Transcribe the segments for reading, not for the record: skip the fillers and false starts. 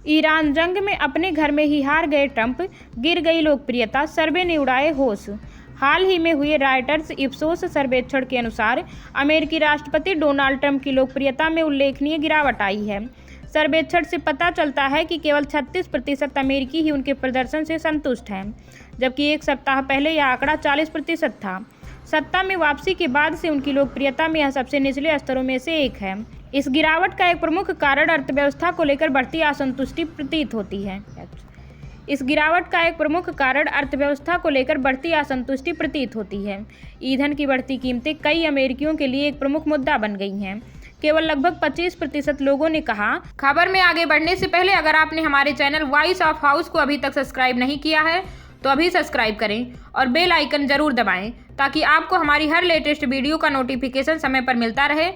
Iran जंग में अपने घर में ही हार गए ट्रंप, गिर गई लोकप्रियता, सर्वे ने उड़ाए होश। हाल ही में हुए रॉयटर्स इप्सोस सर्वेक्षण के अनुसार अमेरिकी राष्ट्रपति डोनाल्ड ट्रंप की लोकप्रियता में उल्लेखनीय गिरावट आई है। सर्वेक्षण से पता चलता है कि केवल 36% अमेरिकी ही उनके प्रदर्शन से संतुष्ट हैं, जबकि एक सप्ताह पहले यह आंकड़ा 40% था। सत्ता में वापसी के बाद से उनकी लोकप्रियता में यह सबसे निचले स्तरों में से एक है। इस गिरावट का एक प्रमुख कारण अर्थव्यवस्था को लेकर बढ़ती असंतुष्टि प्रतीत होती है। इस गिरावट का एक प्रमुख कारण अर्थव्यवस्था को लेकर बढ़ती असंतुष्टि प्रतीत होती है। ईंधन की बढ़ती कीमतें कई अमेरिकियों के लिए एक प्रमुख मुद्दा बन गई हैं। केवल लगभग 25% लोगों ने कहा। खबर में आगे बढ़ने से पहले अगर आपने हमारे चैनल वॉइस ऑफ हाउस को अभी तक सब्सक्राइब नहीं किया है तो अभी सब्सक्राइब करें और बेल आइकन जरूर दबाएं ताकि आपको हमारी हर लेटेस्ट वीडियो का नोटिफिकेशन समय पर मिलता रहे।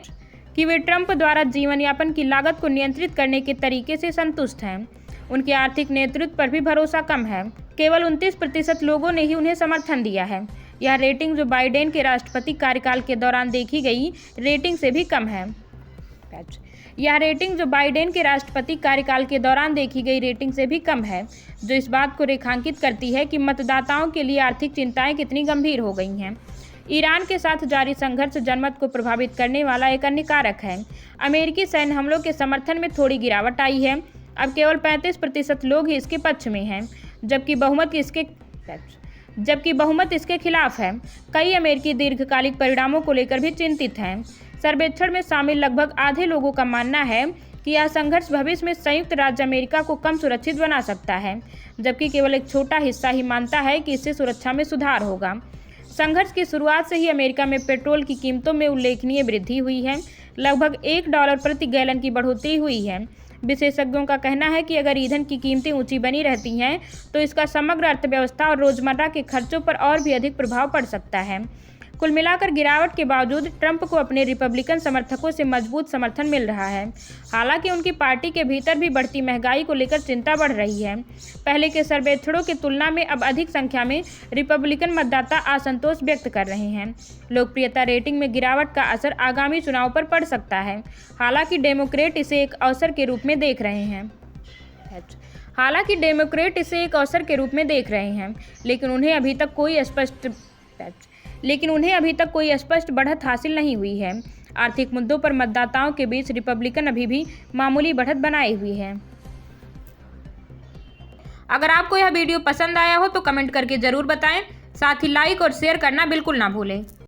कि वे ट्रंप द्वारा जीवन यापन की लागत को नियंत्रित करने के तरीके से संतुष्ट हैं। उनके आर्थिक नेतृत्व पर भी भरोसा कम है। केवल 29% लोगों ने ही उन्हें समर्थन दिया है। यह रेटिंग जो बाइडेन के राष्ट्रपति कार्यकाल के दौरान देखी गई रेटिंग से भी कम है। यह रेटिंग जो बाइडेन के राष्ट्रपति कार्यकाल के दौरान देखी गई रेटिंग से भी कम है, जो इस बात को रेखांकित करती है कि मतदाताओं के लिए आर्थिक चिंताएं कितनी गंभीर हो गई हैं। ईरान के साथ जारी संघर्ष जनमत को प्रभावित करने वाला एक अन्य कारक है। अमेरिकी सैन्य हमलों के समर्थन में थोड़ी गिरावट आई है। अब केवल 35% लोग ही इसके पक्ष में हैं, जबकि बहुमत इसके खिलाफ है। कई अमेरिकी दीर्घकालिक परिणामों को लेकर भी चिंतित हैं। सर्वेक्षण में शामिल लगभग आधे लोगों का मानना है कि यह संघर्ष भविष्य में संयुक्त राज्य अमेरिका को कम सुरक्षित बना सकता है, जबकि केवल एक छोटा हिस्सा ही मानता है कि इससे सुरक्षा में सुधार होगा। संघर्ष की शुरुआत से ही अमेरिका में पेट्रोल की कीमतों में उल्लेखनीय वृद्धि हुई है। लगभग $1 प्रति गैलन की बढ़ोतरी हुई है। विशेषज्ञों का कहना है कि अगर ईंधन की कीमतें ऊंची बनी रहती हैं तो इसका समग्र अर्थव्यवस्था और रोजमर्रा के खर्चों पर और भी अधिक प्रभाव पड़ सकता है। कुल मिलाकर गिरावट के बावजूद ट्रंप को अपने रिपब्लिकन समर्थकों से मजबूत समर्थन मिल रहा है। हालांकि उनकी पार्टी के भीतर भी बढ़ती महंगाई को लेकर चिंता बढ़ रही है। पहले के सर्वेक्षणों की तुलना में अब अधिक संख्या में रिपब्लिकन मतदाता असंतोष व्यक्त कर रहे हैं। लोकप्रियता रेटिंग में गिरावट का असर आगामी चुनाव पर पड़ सकता है। हालांकि डेमोक्रेट इसे एक अवसर के रूप में देख रहे हैं। लेकिन उन्हें अभी तक कोई स्पष्ट बढ़त हासिल नहीं हुई है। आर्थिक मुद्दों पर मतदाताओं के बीच रिपब्लिकन अभी भी मामूली बढ़त बनाए हुए हैं। अगर आपको यह वीडियो पसंद आया हो तो कमेंट करके जरूर बताएं। साथ ही लाइक और शेयर करना बिल्कुल ना भूलें।